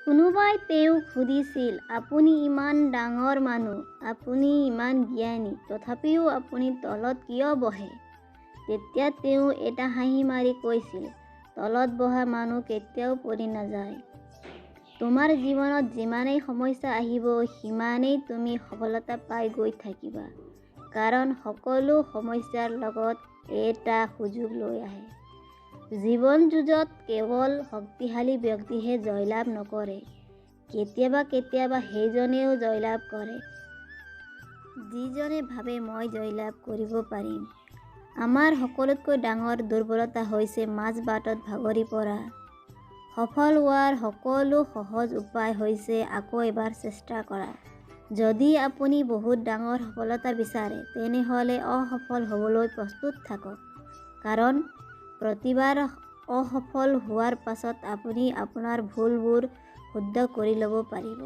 কোনোবাই তেওঁক সুধিছিল, আপুনি ইমান ডাঙৰ মানুহ, আপুনি ইমান জ্ঞানী, তথাপিও আপুনি তলত কিয় বহে? তেতিয়া তেওঁ এটা হাঁহি মাৰি কৈছিল, তলত বহা মানুহ কেতিয়াও পৰি নাযায়। তোমাৰ জীৱনত যিমানেই সমস্যা আহিব, সিমানেই তুমি সফলতা পাই গৈ থাকিবা। কাৰণ সকলো সমস্যাৰ লগত এটা সুযোগ লৈ আহে। জীৱন যুঁজত কেৱল শক্তিশালী ব্যক্তিহে জয়লাভ নকৰে, কেতিয়াবা কেতিয়াবা সেইজনেও জয়লাভ কৰে যিজনে ভাবে মই জয়লাভ কৰিব পাৰিম। আমাৰ সকলোতকৈ ডাঙৰ দুৰ্বলতা হৈছে মাজবাটত ভাগৰি পৰা। সফল হোৱাৰ সকলো সহজ উপায় হৈছে আকৌ এবাৰ চেষ্টা কৰা। যদি আপুনি বহুত ডাঙৰ সফলতা বিচাৰে, তেনেহ'লে অসফল হ'বলৈ প্ৰস্তুত থাকক। কাৰণ প্ৰতিবাৰ অসফল হোৱাৰ পাছত আপুনি আপোনাৰ ভুলবোৰ শুদ্ধ কৰি ল'ব পাৰিব।